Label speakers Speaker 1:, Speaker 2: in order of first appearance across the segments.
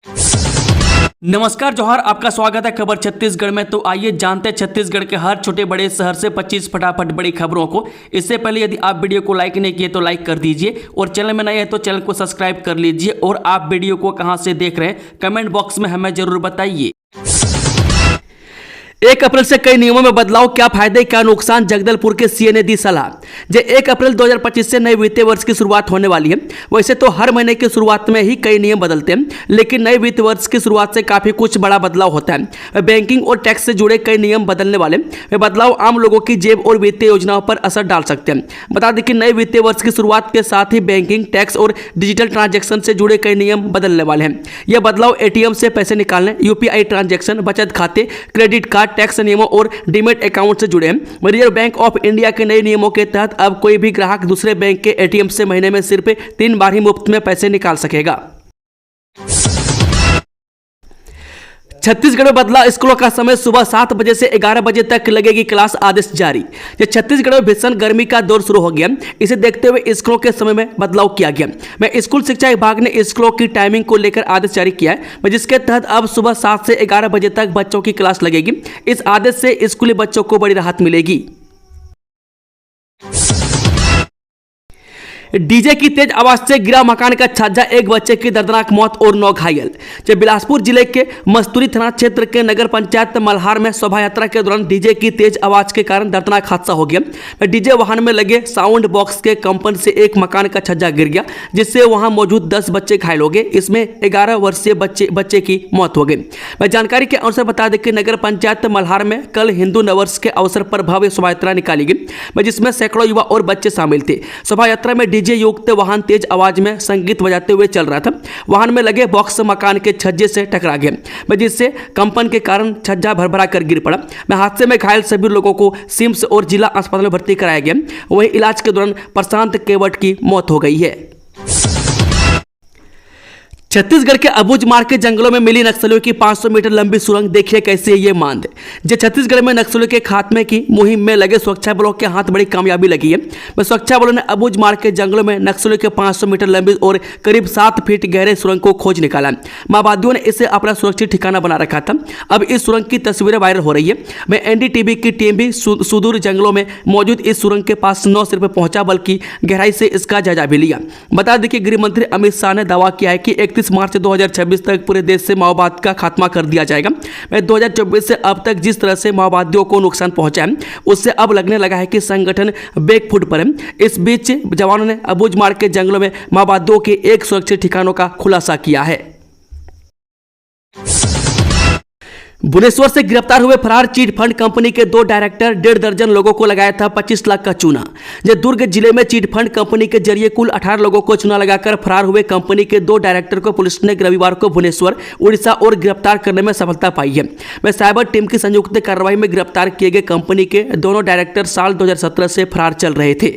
Speaker 1: नमस्कार जोहार, आपका स्वागत है खबर छत्तीसगढ़ में। तो आइए जानते हैं छत्तीसगढ़ के हर छोटे बड़े शहर से 25 फटाफट बड़ी खबरों को। इससे पहले यदि आप वीडियो को लाइक नहीं किए तो लाइक कर दीजिए और चैनल में नए हैं तो चैनल को सब्सक्राइब कर लीजिए। और आप वीडियो को कहां से देख रहे हैं कमेंट बॉक्स में हमें जरूर बताइए। 1 अप्रैल से कई नियमों में बदलाव, क्या फायदे क्या नुकसान, जगदलपुर के सीए ने दी सलाह। जो 1 अप्रैल 2025 से नए वित्तीय वर्ष की शुरुआत होने वाली है। वैसे तो हर महीने की शुरुआत में ही कई नियम बदलते हैं, लेकिन नए वित्त वर्ष की शुरुआत से काफी कुछ बड़ा बदलाव होता है। बैंकिंग और टैक्स से जुड़े कई नियम बदलने वाले वे बदलाव आम लोगों की जेब और वित्तीय योजनाओं पर असर डाल सकते हैं। बता दें कि नए वित्तीय वर्ष की शुरुआत के साथ ही बैंकिंग, टैक्स और डिजिटल ट्रांजैक्शन से जुड़े कई नियम बदलने वाले हैं। यह बदलाव एटीएम से पैसे निकालने, यूपीआई ट्रांजैक्शन, बचत खाते, क्रेडिट कार्ड, टैक्स नियमों और डीमेट अकाउंट से जुड़े हैं। रिजर्व बैंक ऑफ इंडिया के नए नियमों के तहत अब कोई भी ग्राहक दूसरे बैंक के एटीएम से महीने में सिर्फ 3 बार ही मुफ्त में पैसे निकाल सकेगा। छत्तीसगढ़ में बदला स्कूलों का समय, सुबह 7 बजे से 11 बजे तक लगेगी क्लास, आदेश जारी। जब छत्तीसगढ़ में भीषण गर्मी का दौर शुरू हो गया, इसे देखते हुए स्कूलों के समय में बदलाव किया गया। मैं स्कूल शिक्षा विभाग ने स्कूलों की टाइमिंग को लेकर आदेश जारी किया है, जिसके तहत अब सुबह 7 से 11 बजे तक बच्चों की क्लास लगेगी। इस आदेश से स्कूली बच्चों को बड़ी राहत मिलेगी। डीजे की तेज आवाज से गिरा मकान का छज्जा, 1 बच्चे की दर्दनाक मौत और 9 घायल। जब बिलासपुर जिले के मस्तूरी थाना क्षेत्र के नगर पंचायत मल्हार में शोभा यात्रा के दौरान डीजे की तेज आवाज के कारण दर्दनाक हादसा हो गया। डीजे वाहन में लगे साउंड बॉक्स के कंपन से एक मकान का छज्जा गिर गया, जिससे वहां मौजूद 10 बच्चे घायल हो गए। इसमें 11 वर्षीय बच्चे की मौत हो गई। जानकारी के अनुसार बता दें कि नगर पंचायत मल्हार में कल हिंदू नववर्ष के अवसर पर भव्य शोभा यात्रा निकाली गई, जिसमें सैकड़ों युवा और बच्चे शामिल थे। शोभा यात्रा में डीजे युक्त वाहन तेज आवाज में संगीत बजाते हुए चल रहा था। वाहन में लगे बॉक्स मकान के छज्जे से टकरा गया, जिससे कंपन के कारण छज्जा भरभरा कर गिर पड़ा। हादसे में घायल सभी लोगों को सिम्स और जिला अस्पताल में भर्ती कराया गया। वहीं इलाज के दौरान प्रशांत केवट की मौत हो गई है। छत्तीसगढ़ के अबूझ मार्ग के जंगलों में मिली नक्सलियों की 500 मीटर लंबी सुरंग, देखिए कैसी है ये मांद। जो छत्तीसगढ़ में नक्सलियों के खात्मे की मुहिम में लगे सुरक्षा बलों के हाथ बड़ी कामयाबी लगी है। सुरक्षा बलों ने अबूझ मार्ग के जंगलों में नक्सलियों के 500 मीटर लंबी और करीब 7 फीट गहरे सुरंग को खोज निकाला। माओवादियों ने इसे अपना सुरक्षित ठिकाना बना रखा था। अब इस सुरंग की तस्वीरें वायरल हो रही है। एनडीटीवी की टीम भी सुदूर जंगलों में मौजूद इस सुरंग के पास न सिर्फ पहुंचा बल्कि गहराई से इसका जायजा भी लिया। बता दें कि गृह मंत्री अमित शाह ने दावा किया है कि 31 मार्च 2026 तक पूरे देश से माओवाद का खात्मा कर दिया जाएगा। 2024 से अब तक जिस तरह से माओवादियों को नुकसान पहुंचा है, उससे अब लगने लगा है कि संगठन बैकफुट पर है। इस बीच जवानों ने अबूझ मार्ग के जंगलों में माओवादियों के एक सुरक्षित ठिकानों का खुलासा किया है। भुवनेश्वर से गिरफ्तार हुए फरार चीट फंड कंपनी के 2 डायरेक्टर, 1.5 दर्जन लोगों को लगाया था 25 लाख का चूना। जब दुर्ग जिले में चीट फंड कंपनी के जरिए कुल 18 लोगों को चूना लगाकर फरार हुए कंपनी के 2 डायरेक्टर को पुलिस ने रविवार को भुवनेश्वर, उड़ीसा और गिरफ्तार करने में सफलता पाई है। वह साइबर टीम की संयुक्त कार्रवाई में गिरफ्तार किए गए कंपनी के दोनों डायरेक्टर साल 2017 से फरार चल रहे थे।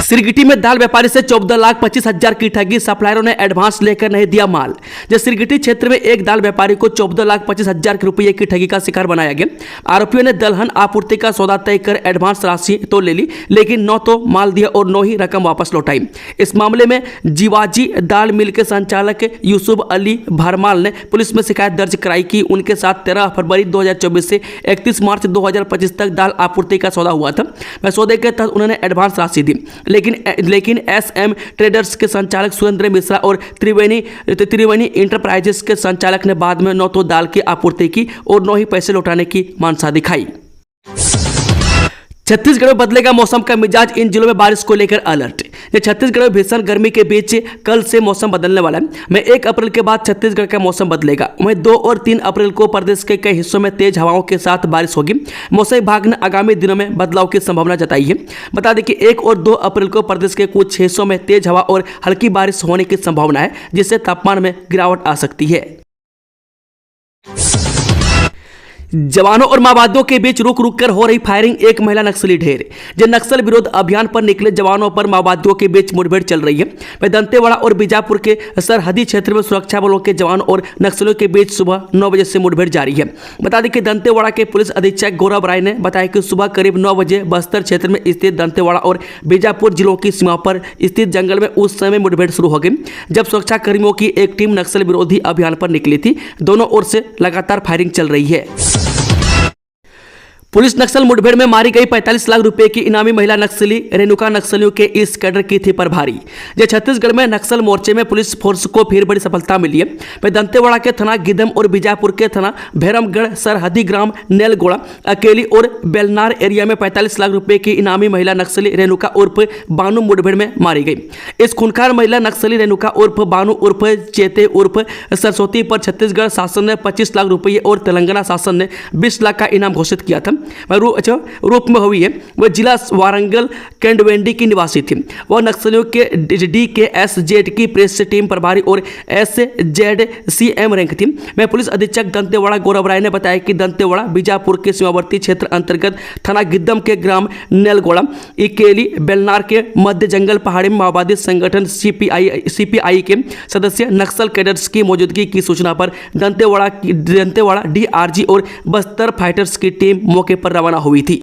Speaker 1: सिरगिटी में दाल व्यापारी से 14,25,000 की ठगी, सप्लायरों ने एडवांस लेकर नहीं दिया माल। जब सिरगिटी क्षेत्र में एक दाल व्यापारी को 14,25,000 रुपये की ठगी का शिकार बनाया गया। आरोपियों ने दलहन आपूर्ति का सौदा तय कर एडवांस राशि तो ले ली, लेकिन न तो माल दिया और न ही रकम वापस लौटाई। इस मामले में जीवाजी दाल मिल के संचालक यूसुफ अली भरमाल ने पुलिस में शिकायत दर्ज कराई कि उनके साथ 13 फरवरी 2024 से 31 मार्च 2025 तक दाल आपूर्ति का सौदा हुआ था। वह सौदे के तहत उन्होंने एडवांस राशि दी, लेकिन एसएम ट्रेडर्स के संचालक सुरेंद्र मिश्रा और त्रिवेणी इंटरप्राइजेस के संचालक ने बाद में न तो दाल की आपूर्ति की और न ही पैसे लौटाने की मंशा दिखाई। छत्तीसगढ़ में बदलेगा मौसम का मिजाज, इन जिलों में बारिश को लेकर अलर्ट। छत्तीसगढ़ में भीषण गर्मी के बीच कल से मौसम बदलने वाला है। 1 अप्रैल के बाद छत्तीसगढ़ का मौसम बदलेगा। वहीं 2 और 3 अप्रैल को प्रदेश के कई हिस्सों में तेज हवाओं के साथ बारिश होगी। मौसम विभाग ने आगामी दिनों में बदलाव की संभावना जताई है। बता दें कि 1 और 2 अप्रैल को प्रदेश के कुछ हिस्सों में तेज हवा और हल्की बारिश होने की संभावना है, जिससे तापमान में गिरावट आ सकती है। जवानों और माओवादियों के बीच रुक रुक कर हो रही फायरिंग, एक महिला नक्सली ढेर। जो नक्सल विरोध अभियान पर निकले जवानों पर माओवादियों के बीच मुठभेड़ चल रही है। वह दंतेवाड़ा और बीजापुर के सरहदी क्षेत्र में सुरक्षा बलों के जवानों और नक्सलियों के बीच सुबह 9 बजे से मुठभेड़ जारी है। बता दें कि दंतेवाड़ा के पुलिस अधीक्षक गौरव राय ने बताया कि सुबह करीब 9 बजे बस्तर क्षेत्र में स्थित दंतेवाड़ा और बीजापुर जिलों की सीमा पर स्थित जंगल में उस समय मुठभेड़ शुरू हो गई, जब सुरक्षा कर्मियों की एक टीम नक्सल विरोधी अभियान पर निकली थी। दोनों ओर से लगातार फायरिंग चल रही है। पुलिस नक्सल मुठभेड़ में मारी गई 45 लाख रुपए की इनामी महिला नक्सली रेणुका नक्सलियों के इस कैडर की थी पर भारी। जो छत्तीसगढ़ में नक्सल मोर्चे में पुलिस फोर्स को फिर बड़ी सफलता मिली है। वह दंतेवाड़ा के थाना गिदम और बीजापुर के थाना भैरमगढ़ सरहदी ग्राम नेलगोड़ा अकेली और बेलनार एरिया में 45 लाख रुपए की इनामी महिला नक्सली रेणुका उर्फ बानू मुठभेड़ में मारी गई। इस खूंखार महिला नक्सली रेणुका उर्फ बानू उर्फ चेते उर्फ सरस्वती पर छत्तीसगढ़ शासन ने 25 लाख रुपये और तेलंगाना शासन ने 20 लाख का इनाम घोषित किया था। रूप में हुई है। वह जिला वारंगल कैंडवेंडी की निवासी थी। वह नक्सलियों के DKSZ की प्रेस टीम प्रभारी और SZCM रैंक थी। मैं पुलिस अधीक्षक दंतेवाड़ा गौरव राय ने बताया कि दंतेवाड़ा बीजापुर के सीमावर्ती क्षेत्र अंतर्गत थाना गिद्दम के ग्राम नेलगोड़ा इकेली बेलनार के मध्य जंगल पहाड़ी में माओवादी संगठन CPI के सदस्य नक्सल कैडर्स की मौजूदगी की सूचना पर दंतेवाड़ा DRG और बस्तर फाइटर्स की टीम मौके पर रवाना हुई थी।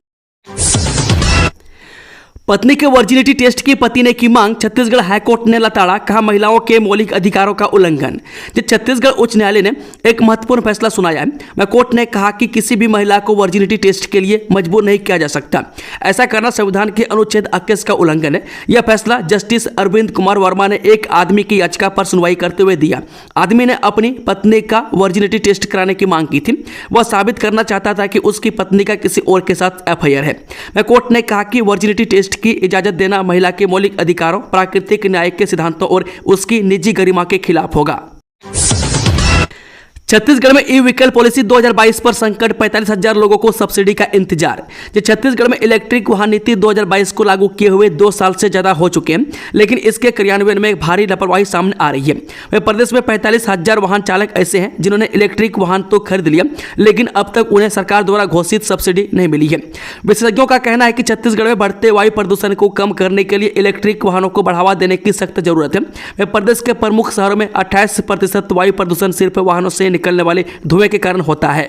Speaker 1: पत्नी के वर्जिनिटी टेस्ट की पति ने की मांग, छत्तीसगढ़ हाईकोर्ट ने लताड़ा, कहा महिलाओं के मौलिक अधिकारों का उल्लंघन। जब छत्तीसगढ़ उच्च न्यायालय ने एक महत्वपूर्ण फैसला सुनाया है। कोर्ट ने कहा कि किसी भी महिला को वर्जिनिटी टेस्ट के लिए मजबूर नहीं किया जा सकता। ऐसा करना संविधान के अनुच्छेद 21 का उल्लंघन है। यह फैसला जस्टिस अरविंद कुमार वर्मा ने एक आदमी की याचिका पर सुनवाई करते हुए दिया। आदमी ने अपनी पत्नी का वर्जिनिटी टेस्ट कराने की मांग की थी। वह साबित करना चाहता था कि उसकी पत्नी का किसी और के साथ FIR है। कोर्ट ने कहा कि वर्जिनिटी टेस्ट की इजाजत देना महिला के मौलिक अधिकारों, प्राकृतिक न्याय के सिद्धांतों और उसकी निजी गरिमा के खिलाफ होगा। छत्तीसगढ़ में ई-व्हीकल पॉलिसी 2022 पर संकट, 45,000 लोगों को सब्सिडी का इंतजार। जो छत्तीसगढ़ में इलेक्ट्रिक वाहन नीति 2022 को लागू किए हुए 2 साल से ज्यादा हो चुके हैं, लेकिन इसके क्रियान्वयन में भारी लापरवाही सामने आ रही है। वह प्रदेश में 45,000 वाहन चालक ऐसे हैं जिन्होंने इलेक्ट्रिक वाहन तो खरीद लिया, लेकिन अब तक उन्हें सरकार द्वारा घोषित सब्सिडी नहीं मिली है। विशेषज्ञों का कहना है कि छत्तीसगढ़ में बढ़ते वायु प्रदूषण को कम करने के लिए इलेक्ट्रिक वाहनों को बढ़ावा देने की सख्त जरूरत है। वह प्रदेश के प्रमुख शहरों में 28% वायु प्रदूषण सिर्फ वाहनों से निकलने वाले धुएं के कारण होता है।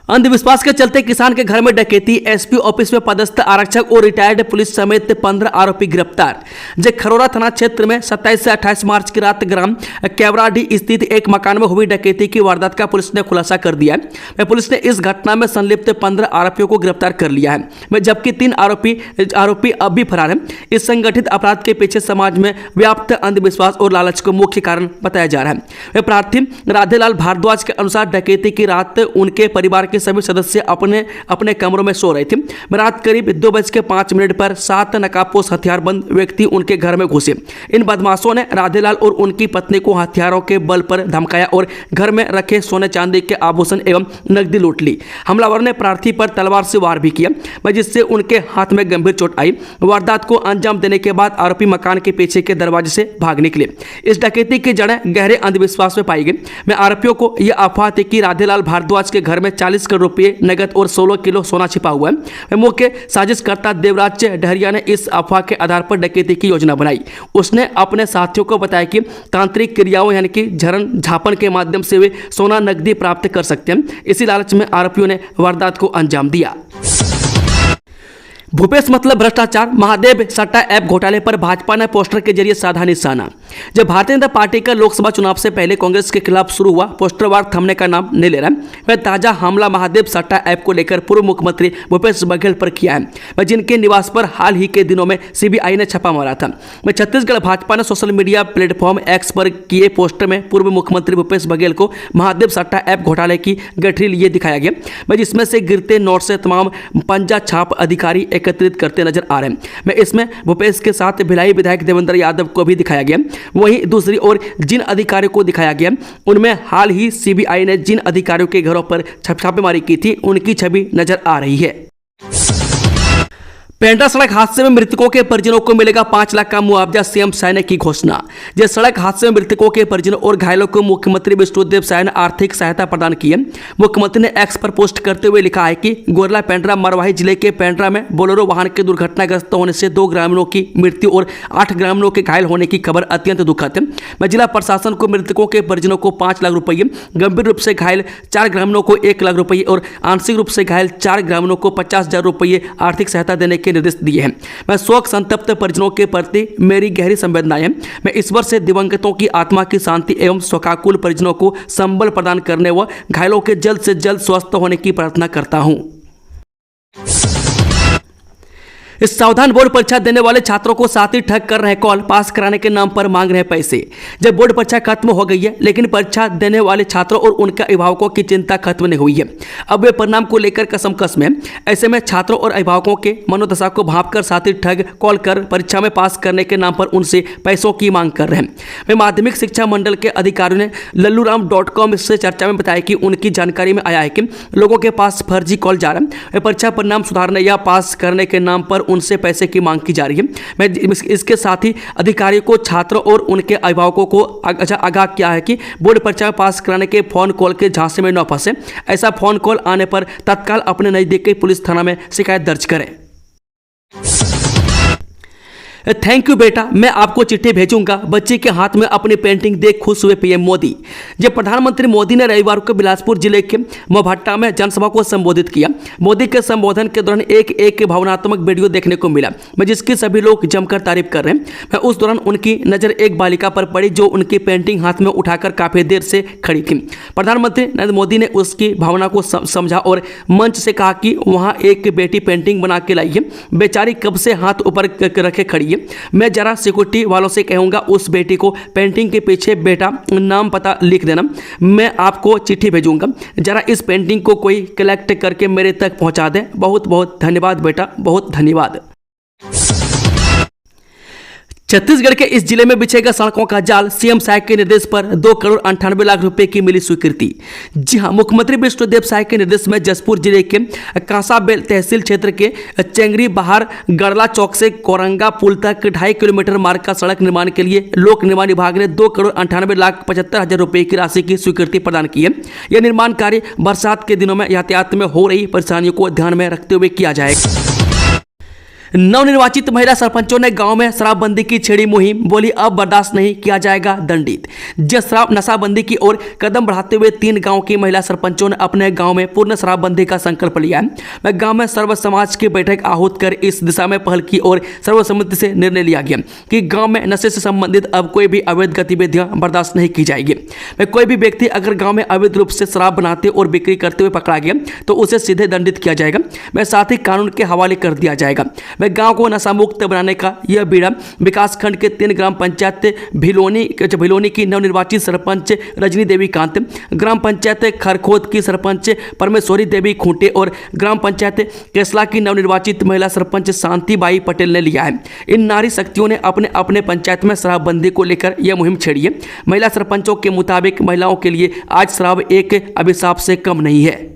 Speaker 1: अंधविश्वास के चलते किसान के घर में डकैती, SP ऑफिस में पदस्थ आरक्षक और रिटायर्ड पुलिस समेत 15 आरोपी गिरफ्तार। जब खरोरा थाना क्षेत्र में 27 से 28 मार्च की रात ग्राम केवराडी स्थित एक मकान में हुई डकैती की वारदात का पुलिस ने खुलासा कर दिया है। पुलिस ने इस घटना में संलिप्त 15 आरोपियों को गिरफ्तार कर लिया है, जबकि 3 आरोपी अब भी फरार हैं। इस संगठित अपराध के पीछे समाज में व्याप्त अंधविश्वास और लालच को मुख्य कारण बताया जा रहा है। प्रार्थी राधेलाल भारद्वाज के अनुसार डकैती की रात उनके परिवार के सभी सदस्य अपने अपने कमरों में सो रहे थे। रात करीब 2:05 पर 7 नकाबपोश हथियारबंद व्यक्ति उनके घर में घुसे। इन बदमाशों ने राधेलाल और उनकी पत्नी को हथियारों के बल पर धमकाया और घर में रखे सोने चांदी के आभूषण एवं नकदी लूट ली। हमलावर ने प्रार्थी पर तलवार से वार भी किया, जिससे उनके हाथ में गंभीर चोट आई। वारदात को अंजाम देने के बाद आरोपी मकान के पीछे के दरवाजे से भाग निकले। इस डकैती की जड़ें गहरे अंधविश्वास में पाई गई। आरोपियों को यह अफवाह थी कि राधेलाल भारद्वाज के घर में 40 करोड़ रुपये नगद और 16 किलो सोना छिपा हुआ है। मुख्य साजिशकर्ता देवराज डहरिया ने इस अफवाह के आधार पर डकैती की योजना बनाई। उसने अपने साथियों को बताया कि तांत्रिक क्रियाओं यानी कि झरन झापन के माध्यम से वे सोना नकदी प्राप्त कर सकते हैं। इसी लालच में आरोपियों ने वारदात को अंजाम दिया। भूपेश मतलब भ्रष्टाचार, महादेव सट्टा ऐप घोटाले पर भाजपा ने पोस्टर के जरिए साधा निशाना। जब भारतीय जनता पार्टी का लोकसभा चुनाव से पहले कांग्रेस के खिलाफ शुरू हुआ पोस्टरवार थमने का नाम नहीं ले रहा है। वह ताजा हमला महादेव सट्टा ऐप को लेकर पूर्व मुख्यमंत्री भूपेश बघेल पर किया है, वह जिनके निवास पर हाल ही के दिनों में CBI ने छापा मारा था। वह छत्तीसगढ़ भाजपा ने सोशल मीडिया प्लेटफॉर्म X पर किए पोस्टर में पूर्व मुख्यमंत्री भूपेश बघेल को महादेव सट्टा ऐप घोटाले की गठरी लिए दिखाया गया, वह जिसमें से गिरते नोट से तमाम पंजा छाप अधिकारी एकत्रित करते नजर आ रहे हैं। मैं इसमें भूपेश के साथ भिलाई विधायक देवेंद्र यादव को भी दिखाया गया। वहीं दूसरी ओर जिन अधिकारियों को दिखाया गया उनमें हाल ही CBI ने जिन अधिकारियों के घरों पर छापेमारी की थी उनकी छवि नजर आ रही है। पेंड्रा सड़क हादसे में मृतकों के परिजनों को मिलेगा 5 लाख का मुआवजा, सीएम साय ने की घोषणा। जिस सड़क हादसे में मृतकों के परिजनों और घायलों को मुख्यमंत्री विष्णुदेव साय ने आर्थिक सहायता प्रदान की है। मुख्यमंत्री ने एक्स पर पोस्ट करते हुए लिखा है कि गोरला पेंड्रा मरवाही जिले के पेंड्रा में बोलेरो वाहन के दुर्घटनाग्रस्त होने से 2 ग्रामीणों की मृत्यु और 8 ग्रामीणों के घायल होने की खबर अत्यंत दुखद है। मैं जिला प्रशासन को मृतकों के परिजनों को 5 लाख रुपये, गंभीर रूप से घायल 4 ग्रामीणों को 1 लाख रुपये और आंशिक रूप से घायल 4 ग्रामीणों को 50,000 रुपये आर्थिक सहायता देने के निर्देश दिए हैं। मैं शोक संतप्त परिजनों के प्रति मेरी गहरी संवेदनाएं हैं। मैं ईश्वर से दिवंगतों की आत्मा की शांति एवं शोकाकुल परिजनों को संबल प्रदान करने व घायलों के जल्द से जल्द स्वस्थ होने की प्रार्थना करता हूं। इस सावधान बोर्ड परीक्षा देने वाले छात्रों को साथ ही ठग कर रहे कॉल, पास कराने के नाम पर मांग रहे पैसे। जब बोर्ड परीक्षा खत्म हो गई है लेकिन परीक्षा देने वाले छात्रों और उनके अभिभावकों की चिंता खत्म नहीं हुई है। अब वे परिणाम को लेकर कसमकस में। ऐसे में छात्रों और अभिभावकों के मनोदशा को भांपकर साथ ही ठग कॉल कर परीक्षा में पास करने के नाम पर उनसे पैसों की मांग कर रहे हैं। वे माध्यमिक शिक्षा मंडल के अधिकारियों ने लल्लूराम.com से चर्चा में बताया कि उनकी जानकारी में आया है कि लोगों के पास फर्जी कॉल जा रहा है। वे परीक्षा परिणाम सुधारने या पास करने के नाम पर उनसे पैसे की मांग की जा रही है। मैं इसके साथ ही अधिकारियों को छात्रों और उनके अभिभावकों को आगाह किया है कि बोर्ड परीक्षा में पास कराने के फोन कॉल के झांसे में न फंसे। ऐसा फोन कॉल आने पर तत्काल अपने नजदीकी पुलिस थाना में शिकायत दर्ज करें। थैंक यू बेटा, मैं आपको चिट्ठी भेजूंगा। बच्चे के हाथ में अपनी पेंटिंग देख खुश हुए पीएम मोदी। जब प्रधानमंत्री मोदी ने रविवार को बिलासपुर जिले के मोहभट्टा में जनसभा को संबोधित किया। मोदी के संबोधन के दौरान एक भावनात्मक वीडियो देखने को मिला, मैं जिसकी सभी लोग जमकर तारीफ कर रहे हैं। मैं उस दौरान उनकी नजर एक बालिका पर पड़ी जो उनकी पेंटिंग हाथ में उठाकर काफी देर से खड़ी थी। प्रधानमंत्री नरेंद्र मोदी ने उसकी भावना को समझा और मंच से कहा कि वहाँ एक बेटी पेंटिंग बना के लाई है, बेचारी कब से हाथ ऊपर रखे खड़ी है। मैं जरा सिक्योरिटी वालों से कहूंगा उस बेटी को पेंटिंग के पीछे बेटा नाम पता लिख देना। मैं आपको चिट्ठी भेजूंगा, जरा इस पेंटिंग को कोई कलेक्ट करके मेरे तक पहुंचा दे। बहुत बहुत धन्यवाद बेटा, बहुत धन्यवाद। छत्तीसगढ़ के इस जिले में बिछेगा सड़कों का जाल, सीएम साय के निर्देश पर 2 करोड़ 98 लाख रुपए की मिली स्वीकृति। जी हां, मुख्यमंत्री विष्णुदेव साय के निर्देश में जसपुर जिले के कांसाबेल तहसील क्षेत्र के चेंगरी बाहर गड़ला चौक से कोरंगा पुल तक 2.5 किलोमीटर मार्ग का सड़क निर्माण के लिए लोक निर्माण विभाग ने 2 करोड़ 98 लाख 75 हजार रुपए की राशि की स्वीकृति प्रदान की है। यह निर्माण कार्य बरसात के दिनों में यातायात में हो रही परेशानियों को ध्यान में रखते हुए किया जाएगा। नवनिर्वाचित महिला सरपंचों ने गांव में शराबबंदी की छेड़ी मुहिम, बोली अब बर्दाश्त नहीं किया जाएगा दंडित। जब शराब नशाबंदी की ओर कदम बढ़ाते हुए 3 गांव की महिला सरपंचों ने अपने गांव में पूर्ण शराबबंदी का संकल्प लिया है। मैं गांव में सर्व समाज की बैठक आहूत कर इस दिशा में पहल की और सर्वसम्मति से निर्णय लिया गया कि गाँव में नशे से संबंधित अब कोई भी अवैध गतिविधियां बर्दाश्त नहीं की जाएगी। मैं कोई भी व्यक्ति अगर गाँव में अवैध रूप से शराब बनाते और बिक्री करते हुए पकड़ा गया तो उसे सीधे दंडित किया जाएगा। मैं साथ ही कानून के हवाले कर दिया जाएगा। मैं गांव को नशा मुक्त बनाने का यह बीड़ा विकासखंड के 3 ग्राम पंचायत भिलोनी की नवनिर्वाचित सरपंच रजनी देवी कांत, ग्राम पंचायत खरखोद की सरपंच परमेश्वरी देवी खूंटे और ग्राम पंचायत केसला की नवनिर्वाचित महिला सरपंच शांति बाई पटेल ने लिया है। इन नारी शक्तियों ने अपने अपने पंचायत में शराबबंदी को लेकर यह मुहिम छेड़ी है। महिला सरपंचों के मुताबिक महिलाओं के लिए आज शराब एक अभिशाप से कम नहीं है।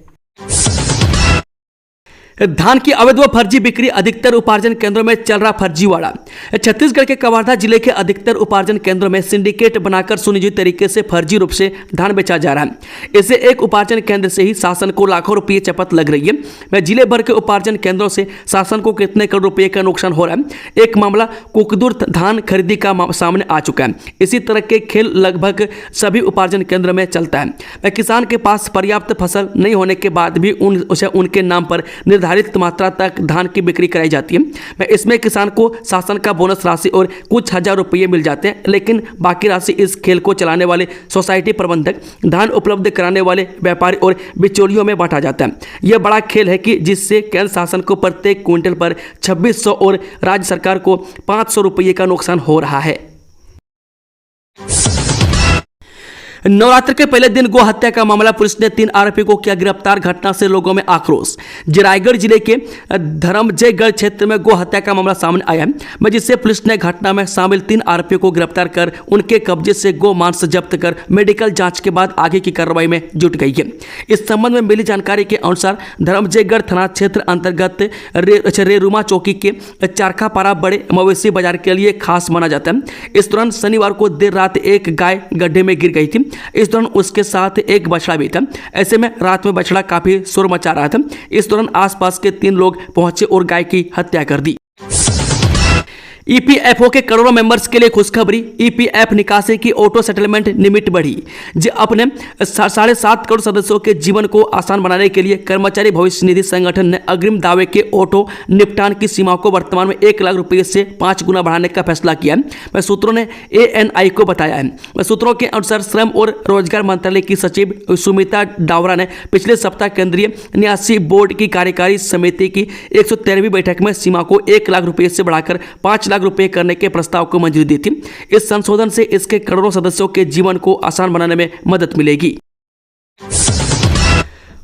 Speaker 1: धान की अवैध व फर्जी बिक्री, अधिकतर उपार्जन केंद्रों में चल रहा फर्जीवाड़ा। छत्तीसगढ़ के कवर्धा जिले के अधिकतर उपार्जन केंद्रों में सिंडिकेट बनाकर सुनियोजित तरीके से फर्जी रूप से धान बेचा जा रहा है। इससे एक उपार्जन केंद्र से ही शासन को लाखों रुपये चपत लग रही है। वह जिले भर के उपार्जन केंद्रों से शासन को कितने करोड़ रुपये का नुकसान हो रहा है। एक मामला कुकदुर धान खरीदी का सामने आ चुका है। इसी तरह के खेल लगभग सभी उपार्जन केंद्र में चलता है। वह किसान के पास पर्याप्त फसल नहीं होने के बाद भी उनके नाम पर निर्धारित मात्रा तक धान की बिक्री कराई जाती है। इसमें किसान को शासन का बोनस राशि और कुछ हजार रुपये मिल जाते हैं, लेकिन बाकी राशि इस खेल को चलाने वाले सोसाइटी प्रबंधक, धान उपलब्ध कराने वाले व्यापारी और बिचौलियों में बांटा जाता है। यह बड़ा खेल है कि जिससे केंद्र शासन को प्रत्येक क्विंटल पर 2600 और राज्य सरकार को 500 रुपये का नुकसान हो रहा है। नवरात्र के पहले दिन गो हत्या का मामला, पुलिस ने 3 आरोपी को किया गिरफ्तार। घटना से लोगों में आक्रोश। रायगढ़ जिले के धर्मजयगढ़ क्षेत्र में गो हत्या का मामला सामने आया है, जिससे पुलिस ने घटना में शामिल 3 आरोपियों को गिरफ्तार कर उनके कब्जे से गो मांस जब्त कर मेडिकल जांच के बाद आगे की कार्रवाई में जुट गई है। इस संबंध में मिली जानकारी के अनुसार धर्मजयगढ़ थाना क्षेत्र अंतर्गत रेरुमा चौकी के चारखापारा बड़े मवेशी बाजार के लिए खास माना जाता है। इस दौरान शनिवार को देर रात एक गाय गड्ढे में गिर गई थी। इस दौरान उसके साथ एक बछड़ा भी था। ऐसे में रात में बछड़ा काफी शोर मचा रहा था। इस दौरान आसपास के 3 लोग पहुंचे और गाय की हत्या कर दी। ईपीएफओ के करोड़ों मेंबर्स के लिए खुशखबरी। ईपीएफ निकासी की ऑटो सेटलमेंट लिमिट बढ़ी। जो अपने 7.5 करोड़ सदस्यों के जीवन को आसान बनाने के लिए कर्मचारी भविष्य निधि संगठन ने अग्रिम दावे के ऑटो निपटान की सीमा को वर्तमान में 1 लाख रुपये से 5 गुना बढ़ाने का फैसला किया है। सूत्रों ने ANI को बताया है। सूत्रों के अनुसार श्रम और रोजगार मंत्रालय की सचिव सुमिता डावरा ने पिछले सप्ताह केंद्रीय न्यासी बोर्ड की कार्यकारी समिति की 113वीं बैठक में सीमा को 1 लाख रुपये से बढ़ाकर 5 लाख रुपए करने के प्रस्ताव को मंजूरी दी थी। इस संशोधन से इसके करोड़ों सदस्यों के जीवन को आसान बनाने में मदद मिलेगी।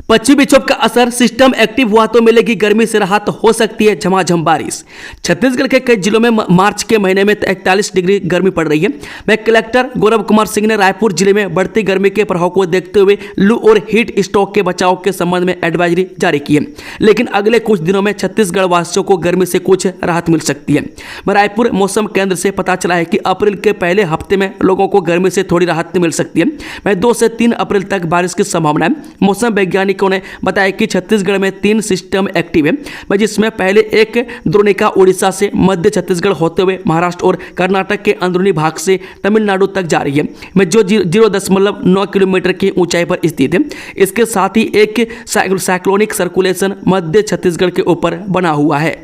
Speaker 1: पश्चिमी विक्षोभ का असर, सिस्टम एक्टिव हुआ तो मिलेगी गर्मी से राहत, हो सकती है झमाझम बारिश। छत्तीसगढ़ के कई जिलों में मार्च के महीने में 41 डिग्री गर्मी पड़ रही है। मैं कलेक्टर गौरव कुमार सिंह ने रायपुर जिले में बढ़ती गर्मी के प्रभाव को देखते हुए लू और हीट स्ट्रोक के बचाव के संबंध में एडवाइजरी जारी की है। लेकिन अगले कुछ दिनों में छत्तीसगढ़ वासियों को गर्मी से कुछ राहत मिल सकती है। रायपुर मौसम केंद्र से पता चला है कि अप्रैल के पहले हफ्ते में लोगों को गर्मी से थोड़ी राहत मिल सकती है। 2 से 3 अप्रैल तक बारिश की संभावना है। मौसम वैज्ञानिक ने बताया कि छत्तीसगढ़ में 3 सिस्टम एक्टिव है, जिसमें पहले एक द्रोणिका उड़ीसा से मध्य छत्तीसगढ़ होते हुए महाराष्ट्र और कर्नाटक के अंदरूनी भाग से तमिलनाडु तक जा रही है, जो 0.9 किलोमीटर की ऊंचाई पर स्थित है। इसके साथ ही एक साइक्लोनिक सर्कुलेशन मध्य छत्तीसगढ़ के ऊपर बना हुआ है।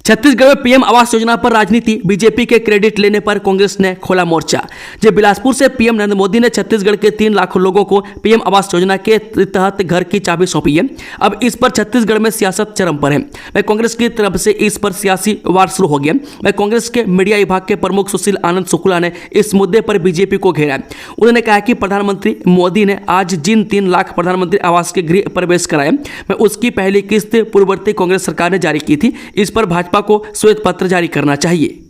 Speaker 1: छत्तीसगढ़ में पीएम आवास योजना पर राजनीति, बीजेपी के क्रेडिट लेने पर कांग्रेस ने खोला मोर्चा। जब बिलासपुर से पीएम नरेंद्र मोदी ने छत्तीसगढ़ के 3 लाख लोगों को पीएम आवास योजना के तहत घर की चाबी सौंपी है। अब इस पर छत्तीसगढ़ में सियासत चरम पर है। मैं कांग्रेस की तरफ से इस पर सियासी वार शुरू हो गया। मैं कांग्रेस के मीडिया विभाग के प्रमुख सुशील आनंद शुक्ला ने इस मुद्दे पर बीजेपी को घेरा। उन्होंने कहा कि प्रधानमंत्री मोदी ने आज जिन 3 लाख प्रधानमंत्री आवास के गृह प्रवेश कराए, मैं उसकी पहली किस्त पूर्ववर्ती कांग्रेस सरकार ने जारी की थी। इस पर भाजपा को श्वेत पत्र जारी करना चाहिए।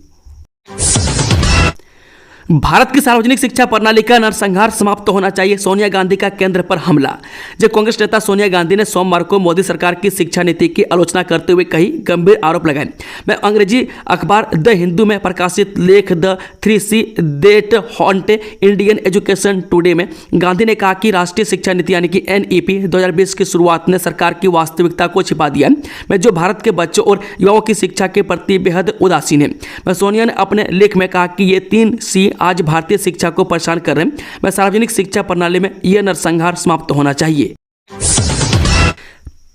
Speaker 1: भारत की सार्वजनिक शिक्षा प्रणाली का नरसंहार समाप्त होना चाहिए, सोनिया गांधी का केंद्र पर हमला। जब कांग्रेस नेता सोनिया गांधी ने सोमवार को मोदी सरकार की शिक्षा नीति की आलोचना करते हुए कई गंभीर आरोप लगाए। मैं अंग्रेजी अखबार द हिंदू में प्रकाशित लेख the 3C that haunt Indian education today में गांधी ने कहा कि राष्ट्रीय शिक्षा नीति यानी कि NEP 2020 की शुरुआत ने सरकार की वास्तविकता को छिपा दिया है, मैं जो भारत के बच्चों और युवाओं की शिक्षा के प्रति बेहद उदासीन है। मैं सोनिया ने अपने लेख में कहा कि ये 3C आज भारतीय शिक्षा को परेशान कर रहे हैं। मैं सार्वजनिक शिक्षा प्रणाली में यह नरसंहार समाप्त होना चाहिए।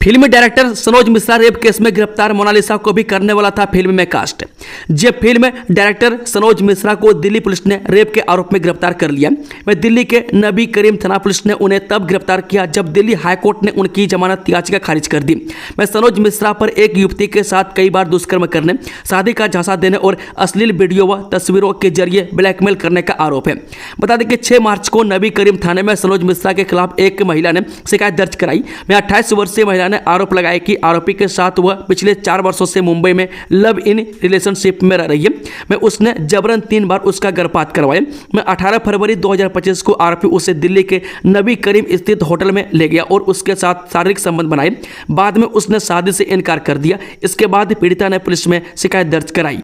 Speaker 1: Film director Sanoj Mishra rape case में गिरफ्तार, मोनालिसा को भी करने वाला था फिल्म में कास्ट। जब फिल्म डायरेक्टर सनोज मिश्रा को दिल्ली पुलिस ने रेप के आरोप में गिरफ्तार कर लिया। मैं दिल्ली के नबी करीम थाना पुलिस ने उन्हें तब गिरफ्तार किया जब दिल्ली हाईकोर्ट ने उनकी जमानत याचिका खारिज कर दी। मैं सनोज मिश्रा पर एक युवती के साथ कई बार दुष्कर्म करने, शादी का झांसा देने और अश्लील वीडियो व तस्वीरों के जरिए ब्लैकमेल करने का आरोप है। बता दें कि 6 मार्च को नबी करीम थाने में सनोज मिश्रा के खिलाफ एक महिला ने शिकायत दर्ज कराई। मैं 28 वर्षीय महिला ने आरोप लगाया कि आरोपी के साथ वह पिछले 4 वर्षों से मुंबई में लव इन रिलेशनशिप में रह रही है। मैं उसने जबरन 3 बार उसका गर्भपात करवाया। मैं 18 फरवरी 2025 को आरोपी उसे दिल्ली के नबी करीम स्थित होटल में ले गया और उसके साथ शारीरिक संबंध बनाए। बाद में उसने शादी से इनकार कर दिया। इसके बाद पीड़िता ने पुलिस में शिकायत दर्ज कराई।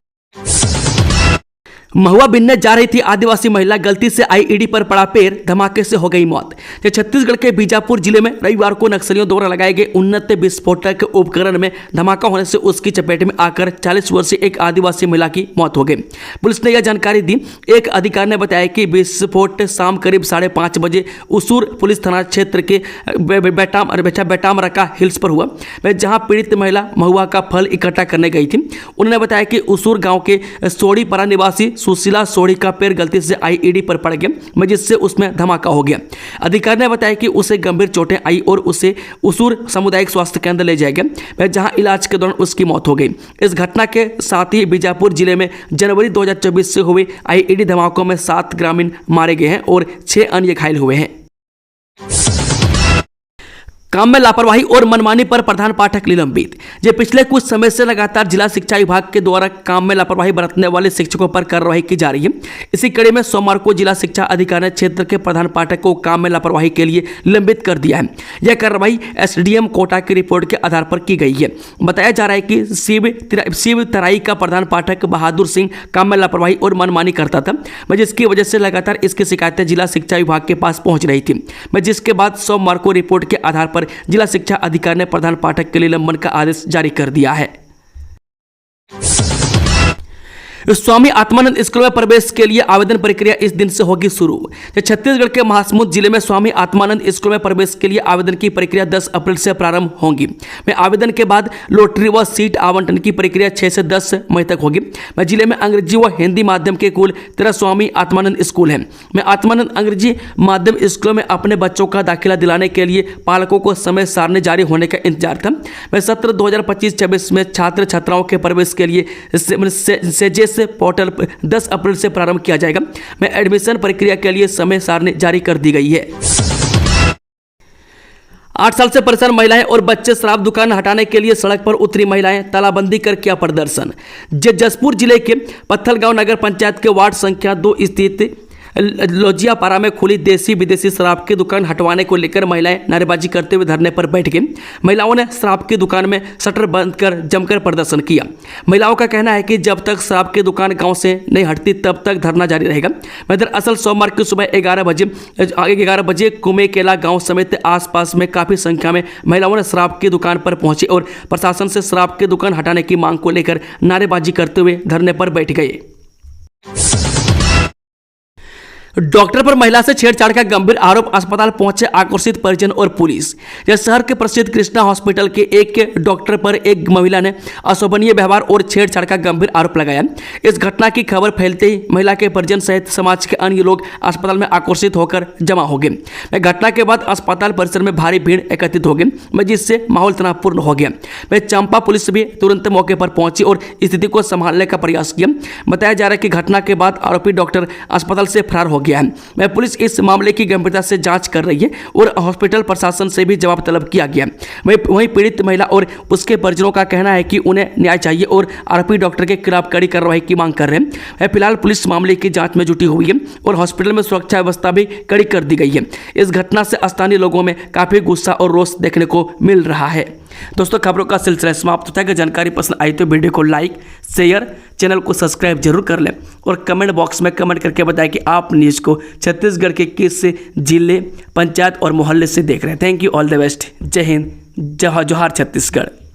Speaker 1: महुआ बीनने जा रही थी आदिवासी महिला, गलती से IED पर पड़ा पैर, धमाके से हो गई मौत। छत्तीसगढ़ के बीजापुर जिले में रविवार को नक्सलियों द्वारा लगाए गए उन्नत विस्फोटक उपकरण में धमाका होने से उसकी चपेट में आकर 40 वर्षीय एक आदिवासी महिला की मौत हो गई। पुलिस ने यह जानकारी दी। एक अधिकारी ने बताया कि विस्फोट शाम करीब 5:30 बजे उसूर पुलिस थाना क्षेत्र के बेटामरका हिल्स पर हुआ, जहां पीड़ित महिला महुआ का फल इकट्ठा करने गई थी। उन्होंने बताया कि उसूर गांव के सोड़ीपरा निवासी सुशीला सोढ़ी का पैर गलती से आईईडी पर पड़ गया, जिससे उसमें धमाका हो गया। अधिकारी ने बताया कि उसे गंभीर चोटें आई और उसे उसूर सामुदायिक स्वास्थ्य केंद्र ले जाया गया, जहां इलाज के दौरान उसकी मौत हो गई। इस घटना के साथ ही बीजापुर जिले में जनवरी 2024 से हुए आईईडी धमाकों में 7 ग्रामीण मारे गए हैं और 6 अन्य घायल हुए हैं। काम में लापरवाही और मनमानी पर प्रधान पाठक निलंबित। ये पिछले कुछ समय से लगातार जिला शिक्षा विभाग के द्वारा काम में लापरवाही बरतने वाले शिक्षकों पर कार्रवाई की जा रही है। इसी कड़ी में सोमवार को जिला शिक्षा अधिकारी ने क्षेत्र के प्रधान पाठक को काम में लापरवाही के लिए निलंबित कर दिया है। यह कार्रवाई एसडीएम कोटा की रिपोर्ट के आधार पर की गई है। बताया जा रहा है कि शिव तराई का प्रधान पाठक बहादुर सिंह काम में लापरवाही और मनमानी करता था, जिसकी वजह से लगातार इसकी शिकायतें जिला शिक्षा विभाग के पास पहुंच रही थी, जिसके बाद सोमवार को रिपोर्ट के आधार पर जिला शिक्षा अधिकारी ने प्रधान पाठक के लिए निलंबन का आदेश जारी कर दिया है। स्वामी आत्मानंद स्कूल में प्रवेश के लिए आवेदन प्रक्रिया इस दिन से होगी शुरू। छत्तीसगढ़ के महासमुंद जिले में स्वामी आत्मानंद स्कूल में प्रवेश के लिए आवेदन की प्रक्रिया 10 अप्रैल से प्रारंभ होगी। आवेदन के बाद लॉटरी व सीट आवंटन की प्रक्रिया 6 से 10 मई तक होगी। जिले में अंग्रेजी व हिंदी माध्यम के कुल 13 स्वामी आत्मानंद स्कूल हैं। आत्मानंद अंग्रेजी माध्यम स्कूलों में अपने बच्चों का दाखिला दिलाने के लिए पालकों को समय सारणी जारी होने का इंतजार था। सत्र 2025-26 में छात्र छात्राओं के प्रवेश के लिए पोर्टल 10 अप्रैल से प्रारंभ किया जाएगा। एडमिशन प्रक्रिया के लिए समय सारणी जारी कर दी गई है। 8 साल से परेशान महिलाएं और बच्चे शराब दुकान हटाने के लिए सड़क पर उतरी महिलाएं, तालाबंदी कर किया प्रदर्शन। जसपुर जिले के पत्थलगांव नगर पंचायत के वार्ड संख्या 2 स्थित लोजियापारा में खुली देसी विदेशी शराब की दुकान हटवाने को लेकर महिलाएं नारेबाजी करते हुए धरने पर बैठ गई। महिलाओं ने शराब की दुकान में शटर बंद कर जमकर प्रदर्शन किया। महिलाओं का कहना है कि जब तक शराब की दुकान गांव से नहीं हटती तब तक धरना जारी रहेगा। दरअसल सोमवार की सुबह 11 बजे कुमेकेला गांव समेत आसपास में काफी संख्या में महिलाओं ने शराब की दुकान पर पहुंची और प्रशासन से शराब की दुकान हटाने की मांग को लेकर नारेबाजी करते हुए धरने पर बैठ गए। डॉक्टर पर महिला से छेड़छाड़ का गंभीर आरोप, अस्पताल पहुंचे आक्रोशित परिजन और पुलिस। यह शहर के प्रसिद्ध कृष्णा हॉस्पिटल के एक डॉक्टर पर एक महिला ने अशोभनीय व्यवहार और छेड़छाड़ का गंभीर आरोप लगाया। इस घटना की खबर फैलते ही महिला के परिजन सहित समाज के अन्य लोग अस्पताल में आक्रोशित होकर जमा हो गए। घटना के बाद अस्पताल परिसर में भारी भीड़ एकत्रित हो गई, जिससे माहौल तनावपूर्ण हो गया। चंपा पुलिस भी तुरंत मौके पर पहुंची और स्थिति को संभालने का प्रयास किया। बताया जा रहा है कि घटना के बाद आरोपी डॉक्टर अस्पताल से फरार हो गया है। पुलिस इस मामले की गंभीरता से जांच कर रही है और हॉस्पिटल प्रशासन से भी जवाब तलब किया गया। वहीं पीड़ित महिला और उसके परिजनों का कहना है कि उन्हें न्याय चाहिए और आरोपी डॉक्टर के खिलाफ कड़ी कार्रवाई की मांग कर रहे हैं। फिलहाल पुलिस मामले की जांच में जुटी हुई है और हॉस्पिटल में सुरक्षा व्यवस्था भी कड़ी कर दी गई है। इस घटना से स्थानीय लोगों में काफी गुस्सा और रोष देखने को मिल रहा है। दोस्तों, खबरों का सिलसिला समाप्त होता है। अगर जानकारी पसंद आई तो वीडियो को लाइक, शेयर, चैनल को सब्सक्राइब जरूर कर लें और कमेंट बॉक्स में कमेंट करके बताएं कि आप न्यूज़ को छत्तीसगढ़ के किस जिले, पंचायत और मोहल्ले से देख रहे हैं। Thank you, all the best. जय हिंद, जोहार छत्तीसगढ़।